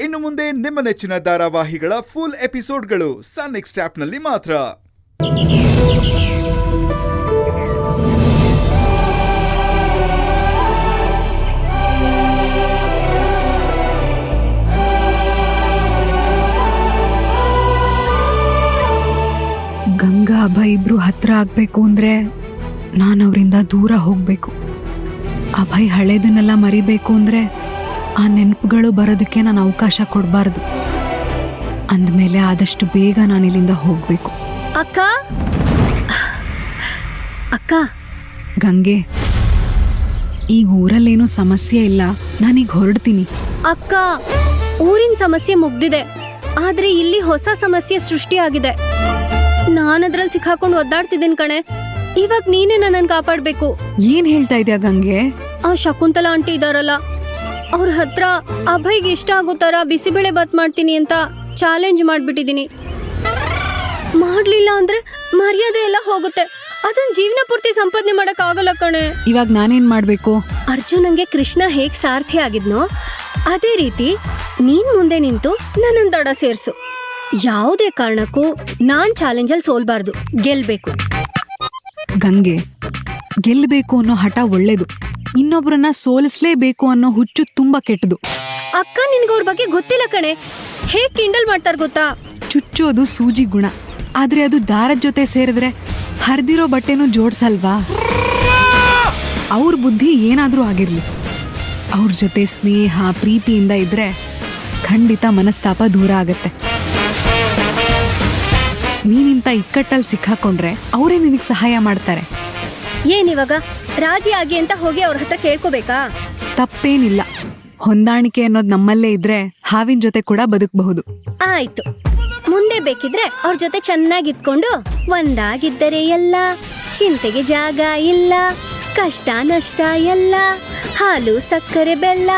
ಇನ್ನು ಮುಂದೆ ನಿಮ್ಮ ನೆಚ್ಚಿನ ಧಾರಾವಾಹಿಗಳ ಫುಲ್ ಎಪಿಸೋಡ್ಗಳು ಸನ್ ನೆಕ್ಸ್ಟ್ ಆಪ್ನಲ್ಲಿ ಮಾತ್ರ. ಗಂಗಾ ಅಭಯ್ ಇಬ್ರು ಹತ್ರ ಆಗ್ಬೇಕು ಅಂದ್ರೆ ನಾನು ಅವರಿಂದ ದೂರ ಹೋಗ್ಬೇಕು. ಅಭಯ್ ಹಳೇದನ್ನೆಲ್ಲ ಮರಿಬೇಕು ಅಂದ್ರೆ ಆ ನೆನಪುಗಳು ಬರೋದಕ್ಕೆ ನಾನು ಅವಕಾಶ ಕೊಡಬಾರ್ದು. ಅಂದಮೇಲೆ ಆದಷ್ಟು ಬೇಗ ನಾನು ಇಲ್ಲಿಂದ ಹೋಗ್ಬೇಕು. ಅಕ್ಕ ಅಕ್ಕ ಗಂಗೆ, ಈಗ ಊರಲ್ಲೇನೂ ಸಮಸ್ಯೆ ಇಲ್ಲ, ನಾನೀಗ ಹೊರಡ್ತೀನಿ. ಅಕ್ಕ, ಊರಿನ ಸಮಸ್ಯೆ ಮುಗ್ದಿದೆ, ಆದ್ರೆ ಇಲ್ಲಿ ಹೊಸ ಸಮಸ್ಯೆ ಸೃಷ್ಟಿಯಾಗಿದೆ. ನಾನದ್ರಲ್ಲಿ ಸಿಕ್ಕಾಕೊಂಡು ಒದ್ದಾಡ್ತಿದ್ದೀನಿ ಕಣೆ. ಇವಾಗ ನೀನೇ ನನ್ನನ್ನು ಕಾಪಾಡ್ಬೇಕು. ಏನ್ ಹೇಳ್ತಾ ಇದ್ಯಾ ಗಂಗೆ? ಆ ಶಕುಂತಲಾ ಆಂಟಿ ಇದಾರಲ್ಲ, ಅವ್ರ ಹತ್ರ ಅಭಯ್ಗೆ ಇಷ್ಟ ಆಗೋ ತರ ಬಿಸಿಬೇಳೆ ಬಾತ್ ಮಾಡ್ತೀನಿ ಅಂತ ಚಾಲೆಂಜ್ ಮಾಡ್ಬಿಟ್ಟಿದೀನಿ. ಮಾಡ್ಲಿಲ್ಲ ಅಂದ್ರೆ ಮರ್ಯಾದೆ ಎಲ್ಲ ಹೋಗುತ್ತೆ. ಅದನ್ನ ಜೀವನ ಪೂರ್ತಿ ಸಂಪಾದನೆ ಮಾಡಕ್ ಆಗಲ್ಲ ಕಣೆ. ಇವಾಗ ನಾನೇನ್ ಮಾಡ್ಬೇಕು? ಅರ್ಜುನಂಗೆ ಕೃಷ್ಣ ಹೇಗ್ ಸಾರಥಿ ಆಗಿದ್ನೋ ಅದೇ ರೀತಿ ನೀನ್ ಮುಂದೆ ನಿಂತು ನನ್ನನ್ ದಡ ಸೇರ್ಸು. ಯಾವುದೇ ಕಾರಣಕ್ಕೂ ನಾನ್ ಚಾಲೆಂಜಲ್ಲಿ ಸೋಲ್ಬಾರ್ದು, ಗೆಲ್ಬೇಕು. ಗಂಗೆ, ಗೆಲ್ಲಬೇಕು ಅನ್ನೋ ಹಠ ಒಳ್ಳೇದು, ಇನ್ನೊಬ್ರನ್ನ ಸೋಲಿಸ್ಲೇಬೇಕು ಅನ್ನೋ ಹುಚ್ಚು ತುಂಬಾ ಕೆಟ್ಟದು. ಅಕ್ಕ, ನಿನ್ಗ ಅವ್ರ ಬಗ್ಗೆ ಗೊತ್ತಿಲ್ಲ ಕಣೆ. ಹೇಗ್ ಕಿಂಡಲ್ ಮಾಡ್ತಾರ ಗೊತ್ತಾ? ಚುಚ್ಚೋದು ಸೂಜಿ ಗುಣ, ಆದ್ರೆ ಅದು ದಾರದ ಜೊತೆ ಸೇರಿದ್ರೆ ಹರಿದಿರೋ ಬಟ್ಟೆನೂ ಜೋಡ್ಸಲ್ವಾ? ಅವ್ರ ಬುದ್ಧಿ ಏನಾದ್ರೂ ಆಗಿರ್ಲಿ, ಅವ್ರ ಜೊತೆ ಸ್ನೇಹ ಪ್ರೀತಿಯಿಂದ ಇದ್ರೆ ಖಂಡಿತ ಮನಸ್ತಾಪ ದೂರ ಆಗತ್ತೆ. ನೀನಿಂತ ಇಕ್ಕಟ್ಟಲ್ಲಿ ಸಿಕ್ಕಾಕೊಂಡ್ರೆ ಅವರೇ ನಿನಗೆ ಸಹಾಯ ಮಾಡ್ತಾರೆ. ಏನಿವಾಗ ರಾಜಿ ಆಗಿ ಅಂತ ಹೋಗಿ ಅವ್ರ ಹತ್ರ ಕೇಳ್ಕೋಬೇಕಾ? ತಪ್ಪೇನಿಲ್ಲ. ಹೊಂದಾಣಿಕೆ ಅನ್ನೋದು ನಮ್ಮಲ್ಲೇ ಇದ್ರೆ ಹಾವಿನ ಜೊತೆ ಕೂಡ ಬದುಕಬಹುದು. ಆಯ್ತು, ಮುಂದೆ ಬೇಕಿದ್ರೆ ಅವ್ರ ಜೊತೆ ಚೆನ್ನಾಗಿ ಇದ್ಕೊಂಡು ಒಂದಾಗಿದ್ದರೆ ಎಲ್ಲ, ಚಿಂತೆಗೆ ಜಾಗ ಇಲ್ಲ, ಕಷ್ಟ ನಷ್ಟ ಎಲ್ಲ, ಹಾಲು ಸಕ್ಕರೆ ಬೆಲ್ಲ